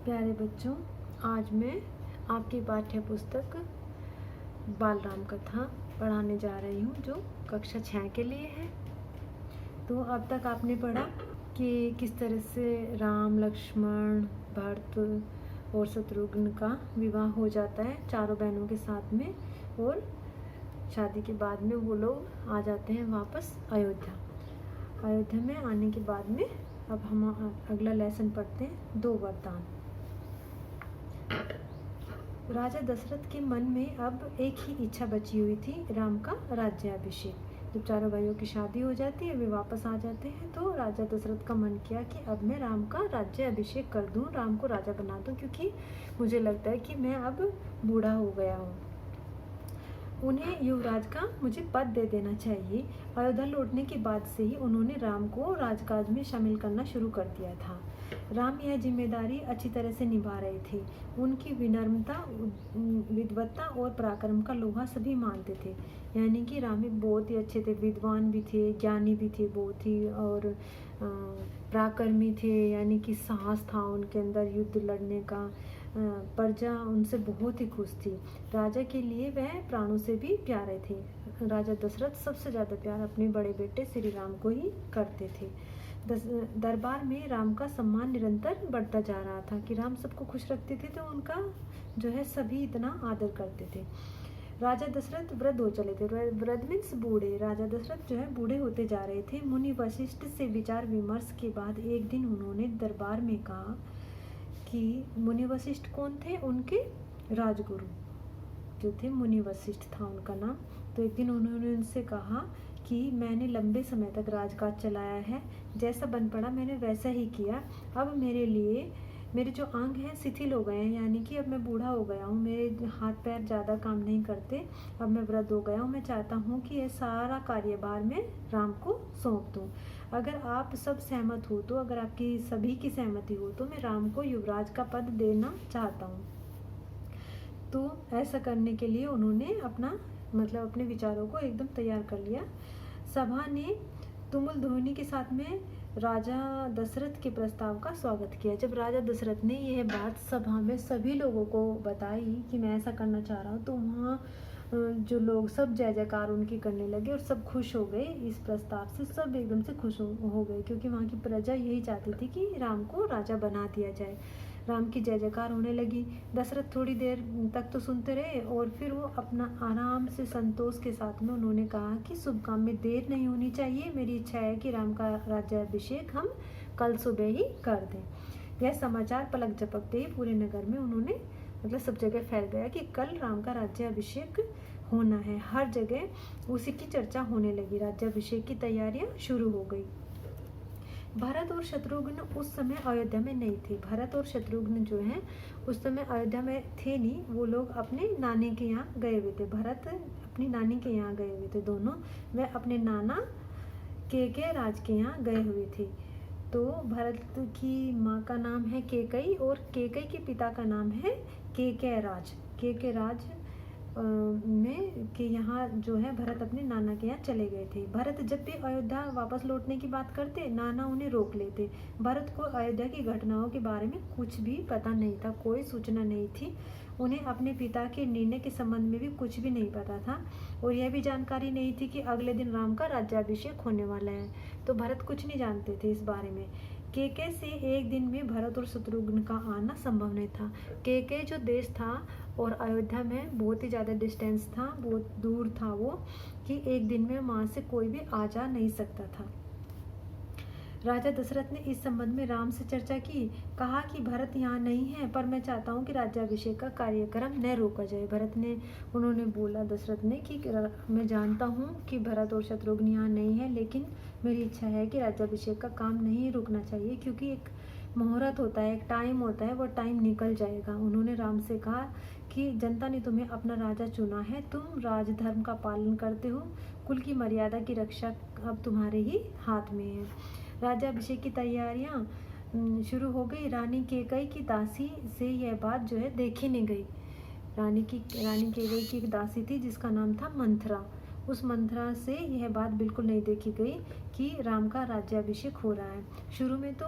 प्यारे बच्चों, आज मैं आपकी पाठ्य पुस्तक बाल राम कथा पढ़ाने जा रही हूँ जो कक्षा 6 के लिए है। तो अब तक आपने पढ़ा कि किस तरह से राम, लक्ष्मण, भरत और शत्रुघ्न का विवाह हो जाता है चारों बहनों के साथ में, और शादी के बाद में वो लोग आ जाते हैं वापस अयोध्या। अयोध्या में आने के बाद में अब हम अगला लेसन पढ़ते हैं, 2 वरदान। राजा दशरथ के मन में अब एक ही इच्छा बची हुई थी, राम का राज्याभिषेक। जब चारों भाइयों की शादी हो जाती है, वे वापस आ जाते हैं, तो राजा दशरथ का मन किया कि अब मैं राम का राज्याभिषेक कर दूं, राम को राजा बना दूं, क्योंकि मुझे लगता है कि मैं अब बूढ़ा हो गया हूँ। उन्हें युवराज का मुझे पद दे देना चाहिए। अयोध्या लौटने के बाद से ही उन्होंने राम को राजकाज में शामिल करना शुरू कर दिया था। राम यह जिम्मेदारी अच्छी तरह से निभा रहे थे। उनकी विनम्रता, विद्वत्ता और पराक्रम का लोहा सभी मानते थे। यानी कि राम बहुत ही अच्छे थे, विद्वान भी थे, ज्ञानी भी थे बहुत ही, और पराक्रमी थे, यानी कि साहस था उनके अंदर युद्ध लड़ने का। प्रजा उनसे बहुत ही खुश थी। राजा के लिए वह प्राणों से भी प्यारे थे। राजा दशरथ सबसे ज़्यादा प्यार अपने बड़े बेटे श्री राम को ही करते थे। दरबार में राम का सम्मान निरंतर बढ़ता जा रहा था कि राम सबको खुश रखते थे, तो उनका जो है सभी इतना आदर करते थे। राजा दशरथ वृद्ध हो चले थे। वृद्ध मीन्स बूढ़े। राजा दशरथ जो है बूढ़े होते जा रहे थे। मुनि वशिष्ठ से विचार विमर्श के बाद एक दिन उन्होंने दरबार में कहा कि मुनि वशिष्ठ कौन थे? उनके राजगुरु जो थे, मुनि वशिष्ठ था उनका नाम। तो एक दिन उन्होंने उनसे कहा कि मैंने लंबे समय तक राजकाज चलाया है, जैसा बन पड़ा मैंने वैसा ही किया। अब मेरे जो अंग हैं शिथिल हो गए हैं, यानी कि अब मैं बूढ़ा हो गया हूँ, मेरे हाथ पैर ज़्यादा काम नहीं करते, अब मैं वृद्ध हो गया हूँ। मैं चाहता हूँ कि यह सारा कार्यभार मैं राम को सौंप दूँ। अगर आप सब सहमत हो तो, अगर आपकी सभी की सहमति हो तो मैं राम को युवराज का पद देना चाहता हूँ। तो ऐसा करने के लिए उन्होंने अपने विचारों को एकदम तैयार कर लिया। सभा ने तुमुल ध्वनि के साथ में राजा दशरथ के प्रस्ताव का स्वागत किया। जब राजा दशरथ ने यह बात सभा में सभी लोगों को बताई कि मैं ऐसा करना चाह रहा हूँ, तो वहाँ जो लोग सब जय जयकार उनकी करने लगे और सब खुश हो गए। इस प्रस्ताव से सब एकदम से खुश हो गए, क्योंकि वहाँ की प्रजा यही चाहती थी कि राम को राजा बना दिया जाए। राम की जय जयकार होने लगी। दशरथ थोड़ी देर तक तो सुनते रहे, और फिर वो अपना आराम से संतोष के साथ में उन्होंने कहा कि शुभ काम में देर नहीं होनी चाहिए। मेरी इच्छा है कि राम का राज्याभिषेक हम कल सुबह ही कर दें। यह समाचार पलक झपकते ही पूरे नगर में सब जगह फैल गया कि कल राम का राज्याभिषेक होना है। हर जगह उसी की चर्चा होने लगी। राज्याभिषेक की तैयारियां शुरू हो गई। भरत और शत्रुघ्न उस समय अयोध्या में नहीं थे। भरत और शत्रुघ्न जो हैं उस समय अयोध्या में थे नहीं, वो लोग अपने नानी के यहाँ गए हुए थे। भरत अपनी नानी के यहाँ गए हुए थे, दोनों वह अपने नाना के राज के यहाँ गए हुए थे। तो भरत की माँ का नाम है केकई, और केकई के पिता का नाम है केके राज में के यहाँ जो है भरत अपने नाना के यहाँ चले गए थे। भरत जब भी अयोध्या वापस लौटने की बात करते, नाना उन्हें रोक लेते। भरत को अयोध्या की घटनाओं के बारे में कुछ भी पता नहीं था, कोई सूचना नहीं थी। उन्हें अपने पिता के निर्णय के संबंध में भी कुछ भी नहीं पता था, और यह भी जानकारी नहीं थी कि अगले दिन राम का राज्याभिषेक होने वाला है। तो भरत कुछ नहीं जानते थे इस बारे में। केके से एक दिन में भरत और शत्रुघ्न का आना संभव नहीं था। केके जो देश था और अयोध्या में बहुत ही ज़्यादा डिस्टेंस था, बहुत दूर था वो, कि एक दिन में वहाँ से कोई भी आ जा नहीं सकता था। राजा दशरथ ने इस संबंध में राम से चर्चा की। कहा कि भरत यहाँ नहीं है, पर मैं चाहता हूँ कि राज्याभिषेक का कार्यक्रम न रोका जाए। उन्होंने बोला दशरथ ने कि मैं जानता हूँ कि भरत और शत्रुघ्न यहाँ नहीं है, लेकिन मेरी इच्छा है कि राज्याभिषेक का काम नहीं रुकना चाहिए, क्योंकि एक मुहूर्त होता है, एक टाइम होता है, वो टाइम निकल जाएगा। उन्होंने राम से कहा कि जनता ने तुम्हें अपना राजा चुना है, तुम राजधर्म का पालन करते हो, कुल की मर्यादा की रक्षा अब तुम्हारे ही हाथ में है। राज्याभिषेक की तैयारियां शुरू हो गई। रानी केकई की दासी से यह बात जो है देखी नहीं गई। रानी केकई की एक दासी थी जिसका नाम था मंथरा। उस मंथरा से यह बात बिल्कुल नहीं देखी गई कि राम का राज्याभिषेक हो रहा है। शुरू में तो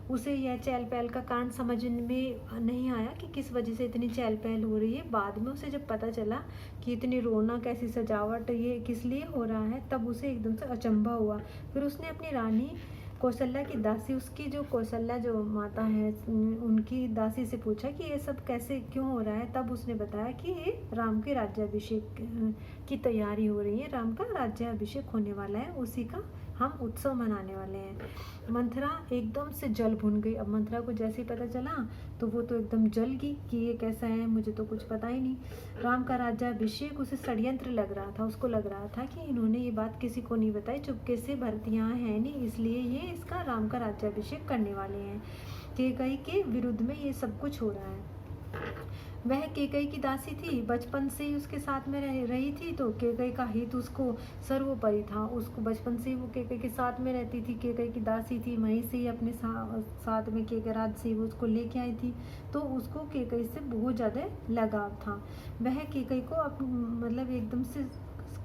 उसे यह चहल पहल का कारण समझ में नहीं आया कि किस वजह से इतनी चहल पहल हो रही है। बाद में उसे जब पता चला कि इतनी रौनक, ऐसी सजावट ये किस लिए हो रहा है, तब उसे एकदम से अचंभा हुआ। फिर उसने अपनी रानी कौशल्या की दासी, उसकी जो कौशल्या जो माता है, उनकी दासी से पूछा कि ये सब कैसे क्यों हो रहा है। तब उसने बताया कि ये राम के राज्याभिषेक की तैयारी हो रही है, राम का राज्याभिषेक होने वाला है, उसी का हम उत्सव मनाने वाले हैं। मंथरा एकदम से जल भुन गई। अब मंथरा को जैसे ही पता चला तो वो तो एकदम जल गई कि ये कैसा है, मुझे तो कुछ पता ही नहीं। राम का राज्याभिषेक उसे षड्यंत्र लग रहा था। उसको लग रहा था कि इन्होंने ये बात किसी को नहीं बताई, चुपके से भरत यहाँ है नहीं, इसलिए ये इसका राम का राज्याभिषेक करने वाले हैं। कैकई के विरुद्ध में ये सब कुछ हो रहा है। वह कैकई की दासी थी, बचपन से ही उसके साथ में रही थी, तो कैकई का हित उसको सर्वोपरि था। उसको बचपन से ही वो कैकई के साथ में रहती थी, कैकई की दासी थी, वहीं से ही अपने साथ में कैकराज से वो उसको लेके आई थी, तो उसको कैकई से बहुत ज़्यादा लगाव था। वह कैकई को मतलब एकदम से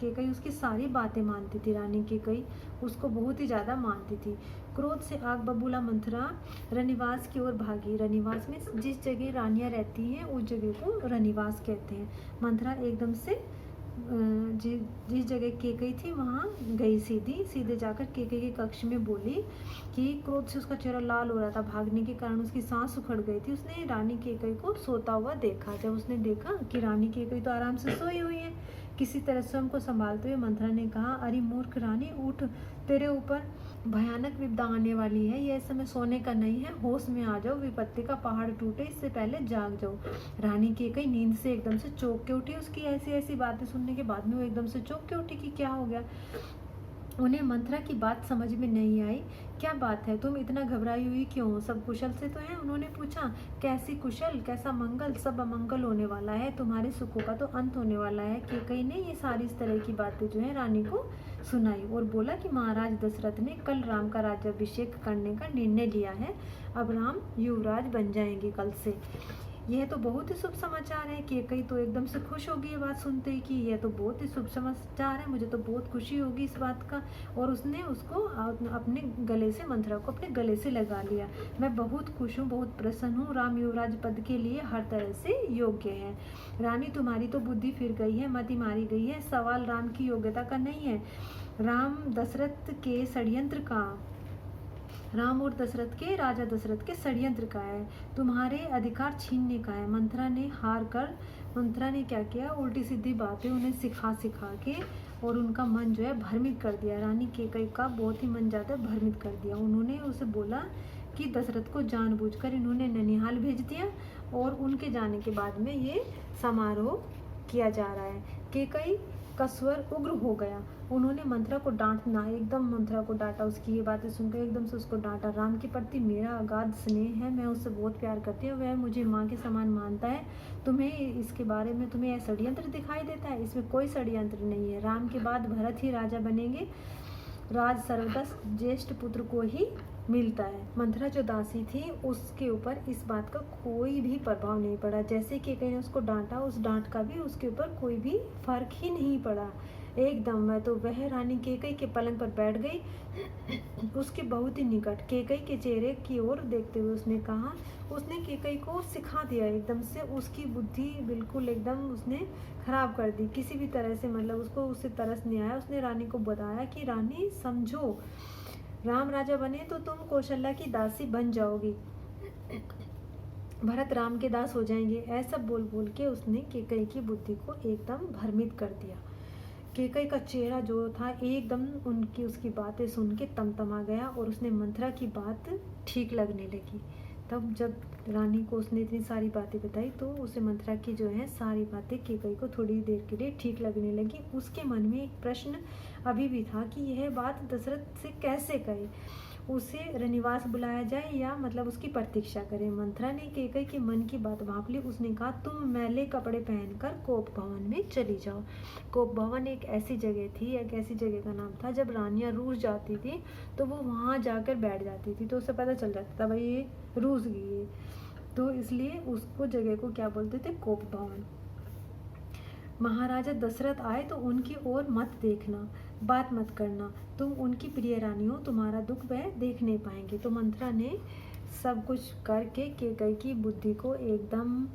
कैकई उसकी सारी बातें मानती थी। रानी कैकई उसको बहुत ही ज़्यादा मानती थी। क्रोध से आग बबूला मंथरा रनिवास की ओर भागी। रनिवास में जिस जगह रानियां रहती हैं उस जगह को रनिवास कहते हैं। मंथरा एकदम से जिस जगह कैकई थी वहाँ गई, सीधे जाकर कैकई के कक्ष में बोली कि क्रोध से उसका चेहरा लाल हो रहा था, भागने के कारण उसकी सांस उखड़ गई थी। उसने रानी कैकई को सोता हुआ देखा। जब उसने देखा कि रानी कैकई तो आराम से सोई हुई है, किसी तरह स्वयं को संभालते हुए मंथरा ने कहा, अरे मूर्ख रानी, उठ, तेरे ऊपर भयानक विपदा आने वाली है, यह समय सोने का नहीं है, होश में आ जाओ, विपत्ति का पहाड़ टूटे इससे पहले जाग जाओ। रानी कैकई नींद से एकदम से चौंक के उठी। उसकी ऐसी ऐसी बातें सुनने के बाद में वो एकदम से चौंक के उठी कि क्या हो गया। उन्हें मंथरा की बात समझ में नहीं आई। क्या बात है, तुम इतना घबराई हुई क्यों, सब कुशल से तो है? उन्होंने पूछा। कैसी कुशल, कैसा मंगल, सब अमंगल होने वाला है, तुम्हारे सुखों का तो अंत होने वाला है। कैकई ने ये सारी इस तरह की बातें जो है रानी को सुनाई और बोला कि महाराज दशरथ ने कल राम का राज्याभिषेक करने का निर्णय लिया है, अब राम युवराज बन जाएंगे कल से। यह तो बहुत ही शुभ समाचार है। कैकई तो एकदम से खुश होगी ये बात सुनते ही कि यह तो बहुत ही शुभ समाचार है, मुझे तो बहुत खुशी होगी इस बात का। और उसने उसको अपने गले से, मंथरा को अपने गले से लगा लिया। मैं बहुत खुश हूँ, बहुत प्रसन्न हूँ, राम युवराज पद के लिए हर तरह से योग्य है। रानी तुम्हारी तो बुद्धि फिर गई है, मति मारी गई है, सवाल राम की योग्यता का नहीं है, राम दशरथ के षड्यंत्र का, राम और दशरथ के, राजा दशरथ के षड्यंत्र का है, तुम्हारे अधिकार छीनने का है। मंथरा ने क्या किया, उल्टी सीधी बातें उन्हें सिखा के और उनका मन जो है भ्रमित कर दिया। रानी कैकई का बहुत ही मन ज़्यादा भ्रमित कर दिया। उन्होंने उसे बोला कि दशरथ को जानबूझकर इन्होंने ननिहाल भेज दिया और उनके जाने के बाद में ये समारोह किया जा रहा है। कैकई का स्वर उग्र हो गया। उन्होंने मंथरा को डांटना, एकदम मंथरा को डांटा। उसकी ये बातें सुनकर एकदम से उसको डांटा। राम के प्रति मेरा अगाध स्नेह है, मैं उससे बहुत प्यार करती हूँ, वह मुझे माँ के समान मानता है। तुम्हें इसके बारे में तुम्हें यह षड्यंत्र दिखाई देता है? इसमें कोई षड्यंत्र नहीं है। राम के बाद भरत ही राजा बनेंगे, राज सर्वदा ज्येष्ठ पुत्र को ही मिलता है। मंथरा जो दासी थी उसके ऊपर इस बात का कोई भी प्रभाव नहीं पड़ा। जैसे कि कैकई ने उसको डांटा, उस डांट का भी उसके ऊपर कोई भी फर्क ही नहीं पड़ा। एकदम मैं तो वह रानी कैकई के पलंग पर बैठ गई, उसके बहुत ही निकट, कैकई के चेहरे की ओर देखते हुए उसने कहा। उसने कैकई को सिखा दिया, एकदम से उसकी बुद्धि बिल्कुल एकदम उसने खराब कर दी किसी भी तरह से, मतलब उसको उससे तरस नहीं आया। उसने रानी को बताया कि रानी समझो, राम राजा बने तो तुम कौशल्या की दासी बन जाओगी, भरत राम के दास हो जाएंगे। ऐसा बोल बोल के उसने कैकई की बुद्धि को एकदम भ्रमित कर दिया। कैकई का चेहरा जो था एकदम उसकी बातें सुन के तमतमा गया और उसने मंथरा की बात ठीक लगने लगी। तब जब रानी को उसने इतनी सारी बातें बताई तो उसे मंथरा की जो है सारी बातें कैकई को थोड़ी देर के लिए ठीक लगने लगी। उसके मन में एक प्रश्न अभी भी था कि यह बात दशरथ से कैसे कहे, उसे रनिवास बुलाया जाए या मतलब उसकी प्रतीक्षा करें। मंथरा ने कैकई के मन की बात भांप ली। उसने कहा, तुम मैले कपड़े पहनकर कोप भवन में चली जाओ। कोप भवन एक ऐसी जगह थी, एक ऐसी जगह का नाम था, जब रानियां रूस जाती थी तो वो वहाँ जाकर बैठ जाती थी, तो उसे पता चल जाता था भाई ये रूस गई है, तो इसलिए उसको जगह को क्या बोलते थे, कोप भवन। महाराजा दशरथ आए तो उनकी ओर मत देखना, बात मत करना, तुम उनकी प्रिय रानी हो, तुम्हारा दुख वह देख नहीं पाएंगे। तो मंथरा ने सब कुछ करके केकई की बुद्धि को एकदम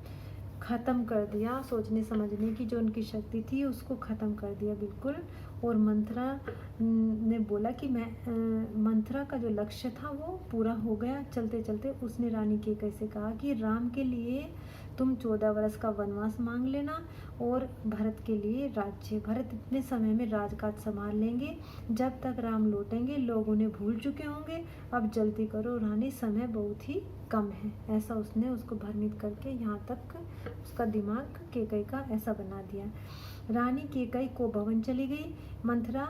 ख़त्म कर दिया, सोचने समझने की जो उनकी शक्ति थी उसको ख़त्म कर दिया बिल्कुल। और मंथरा ने बोला कि मंथरा का जो लक्ष्य था वो पूरा हो गया। चलते चलते उसने रानी केकई से कहा कि राम के लिए तुम 14 वर्ष का वनवास मांग लेना और भरत के लिए राज्य। भरत इतने समय में राजकाज संभाल लेंगे, जब तक राम लौटेंगे लोग उन्हें भूल चुके होंगे। अब जल्दी करो रानी, समय बहुत ही कम है। ऐसा उसने उसको भ्रमित करके यहाँ तक उसका दिमाग केकई का ऐसा बना दिया। रानी केकई को भवन चली गई। मंथरा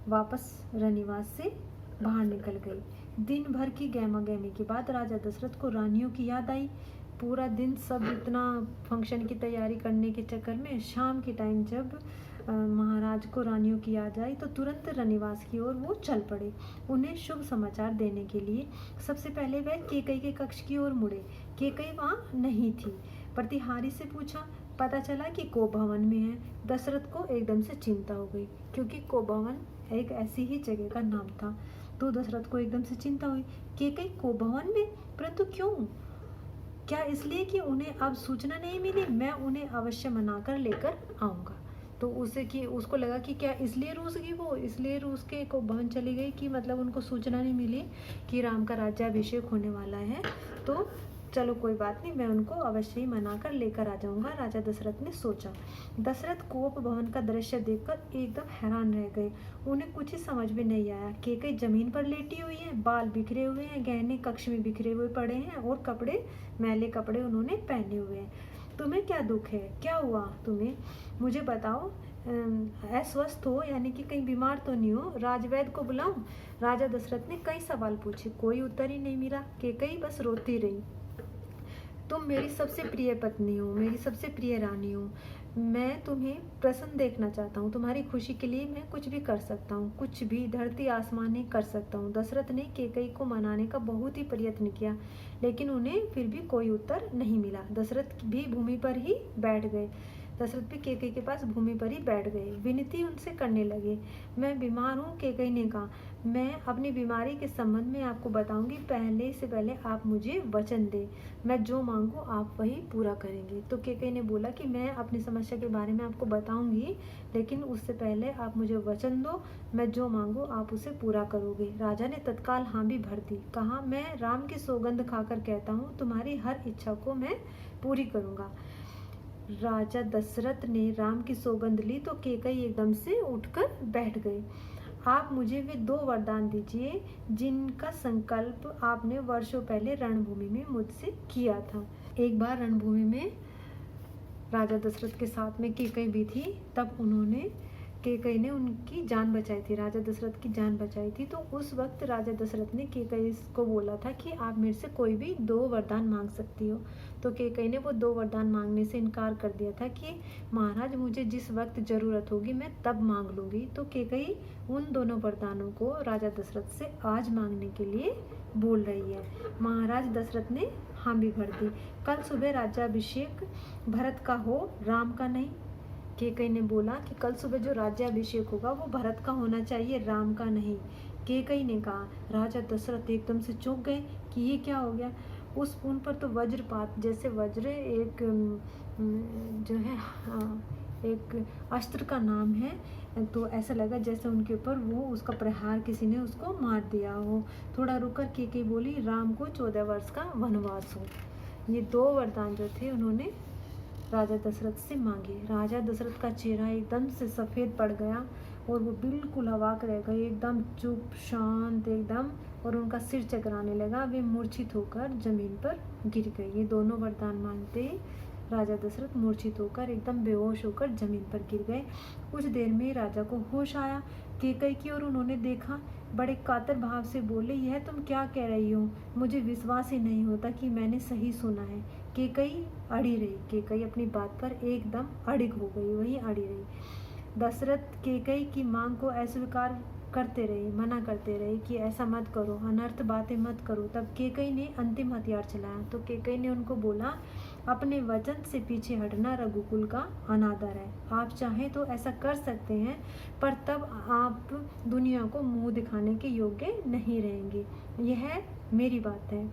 वापस रनिवास से बाहर निकल गई। दिन भर की गहमा गहमी के बाद राजा दशरथ को रानियों की याद आई। पूरा दिन सब इतना फंक्शन की तैयारी करने के चक्कर में शाम के टाइम जब महाराज को रानियों की याद आई तो तुरंत रनिवास की ओर वो चल पड़े उन्हें शुभ समाचार देने के लिए। सबसे पहले वह केकई के कक्ष की ओर मुड़े। केकई वहाँ नहीं थी। प्रतिहारी से पूछा, पता चला कि कोभवन में है। दशरथ को एकदम से चिंता हो गई, क्योंकि कोभवन एक ऐसी ही जगह का नाम था। तो दशरथ को एकदम से चिंता हुई, केकई कोभवन में, परंतु क्यों? क्या इसलिए कि उन्हें अब सूचना नहीं मिली? मैं उन्हें अवश्य मनाकर लेकर आऊँगा। तो उसको लगा कि क्या इसलिए रूस गई वो, इसलिए रूस के कोभवन चली गई कि मतलब उनको सूचना नहीं मिली कि राम का राज्याभिषेक होने वाला है। तो चलो कोई बात नहीं, मैं उनको अवश्य ही मनाकर लेकर आ जाऊंगा, राजा दशरथ ने सोचा। दशरथ कोप भवन का दृश्य देखकर एकदम हैरान रह गए। उन्हें कुछ ही समझ में नहीं आया। केकई जमीन पर लेटी हुई है, बाल बिखरे हुए हैं, गहने कक्ष में बिखरे हुए पड़े हैं और मैले कपड़े उन्होंने पहने हुए हैं। तुम्हें क्या दुख है? क्या हुआ तुम्हें? मुझे बताओ। अस्वस्थ हो यानी कि कहीं बीमार तो नहीं हो? राजवैद्य को बुलाऊं? राजा दशरथ ने कई सवाल पूछे, कोई उत्तर ही नहीं मिला। केकई बस रोती रही। तुम मेरी सबसे प्रिय पत्नी हो, मेरी सबसे प्रिय रानी हो। मैं तुम्हें प्रसन्न देखना चाहता हूँ। तुम्हारी खुशी के लिए मैं कुछ भी कर सकता हूँ, कुछ भी धरती आसमान नहीं कर सकता हूँ। दशरथ ने केकई को मनाने का बहुत ही प्रयत्न किया, लेकिन उन्हें फिर भी कोई उत्तर नहीं मिला। दशरथ भी भूमि पर ही बैठ गए। दशरथ भी केकई के पास भूमि पर ही बैठ गए। विनती उनसे करने लगे। मैं बीमार हूँ, केकई ने कहा। मैं अपनी बीमारी के संबंध में आपको बताऊंगी, पहले आप मुझे वचन दें। मैं जो मांगू आप वही पूरा करेंगे। तो केकई ने बोला कि मैं अपनी समस्या के बारे में आपको बताऊंगी, लेकिन उससे पहले आप मुझे वचन दो, मैं जो मांगू आप उसे पूरा करोगे। राजा ने तत्काल हाँ भी भर दी। कहा, मैं राम की सौगंध खाकर कहता हूँ, तुम्हारी हर इच्छा को मैं पूरी करूँगा। राजा दशरथ ने राम की सौगंध ली तो केकई एकदम से उठकर बैठ गए। आप मुझे वे 2 वरदान दीजिए जिनका संकल्प आपने वर्षों पहले रणभूमि में मुझसे किया था। एक बार रणभूमि में राजा दशरथ के साथ में केकई भी थी, तब केकई ने उनकी जान बचाई थी, राजा दशरथ की जान बचाई थी। तो उस वक्त राजा दशरथ ने केकई को बोला था कि आप मेरे से कोई भी 2 वरदान मांग सकती हो। तो केकई ने वो 2 वरदान मांगने से इनकार कर दिया था कि महाराज मुझे जिस वक्त ज़रूरत होगी मैं तब मांग लूँगी। तो केकई उन दोनों वरदानों को राजा दशरथ से आज मांगने के लिए बोल रही है। महाराज दशरथ ने हाँ भी भर दी। कल सुबह राज्याभिषेक भरत का हो, राम का नहीं। केकई ने बोला कि कल सुबह जो राज्याभिषेक होगा वो भरत का होना चाहिए, राम का नहीं। केकई ने कहा। राजा दशरथ एकदम से चौंक गए कि ये क्या हो गया। उन पर तो वज्रपात, जैसे वज्र एक जो है एक अस्त्र का नाम है, तो ऐसा लगा जैसे उनके ऊपर वो उसका प्रहार किसी ने उसको मार दिया हो। थोड़ा रुककर केकई बोली, राम को 14 वर्ष का वनवास हो। ये 2 वरदान जो थे उन्होंने राजा दशरथ से मांगे। राजा दशरथ का चेहरा एकदम से सफ़ेद पड़ गया और वो बिल्कुल अवाक रह गए, एकदम चुप शांत एकदम, और उनका सिर चकराने लगा। वे मूर्छित होकर जमीन पर गिर गए। ये दोनों वरदान मांगते ही राजा दशरथ मूर्छित होकर एकदम बेहोश होकर जमीन पर गिर गए। कुछ देर में राजा को होश आया। केकई की ओर उन्होंने देखा, बड़े कातर भाव से बोले, यह तुम क्या कह रही हो? मुझे विश्वास ही नहीं होता कि मैंने सही सुना है। केकई अड़ी रही। केकई अपनी बात पर एकदम अड़िग हो गई, वहीं अड़ी रही। दशरथ केकई की मांग को अस्वीकार करते रहे, मना करते रहे कि ऐसा मत करो, अनर्थ बातें मत करो। तब केकई ने अंतिम हथियार चलाया। तो केकई ने उनको बोला, अपने वचन से पीछे हटना रघुकुल का अनादर है। आप चाहें तो ऐसा कर सकते हैं, पर तब आप दुनिया को मुंह दिखाने के योग्य नहीं रहेंगे। यह मेरी बात है।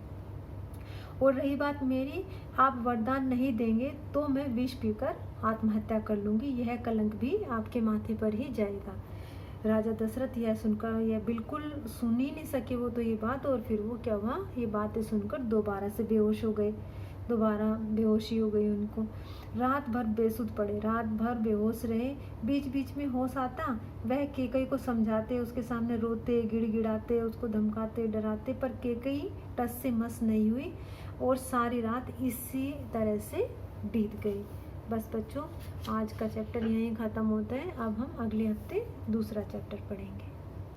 और रही बात मेरी, आप वरदान नहीं देंगे तो मैं विष पीकर आत्महत्या कर लूँगी। यह कलंक भी आपके माथे पर ही जाएगा। राजा दशरथ यह सुनकर, यह बिल्कुल सुन ही नहीं सके वो तो ये बात। और फिर वो क्या हुआ, ये बातें सुनकर दोबारा से बेहोश हो गए। दोबारा बेहोशी हो गई उनको। रात भर बेसुध पड़े, रात भर बेहोश रहे। बीच बीच में होश आता, वह केकई को समझाते, उसके सामने रोते, गिड़गिड़ाते, उसको धमकाते, डराते, पर केकई टस से मस नहीं हुई और सारी रात इसी तरह से बीत गई। बस बच्चों, आज का चैप्टर यहीं ख़त्म होता है। अब हम अगले हफ्ते दूसरा चैप्टर पढ़ेंगे।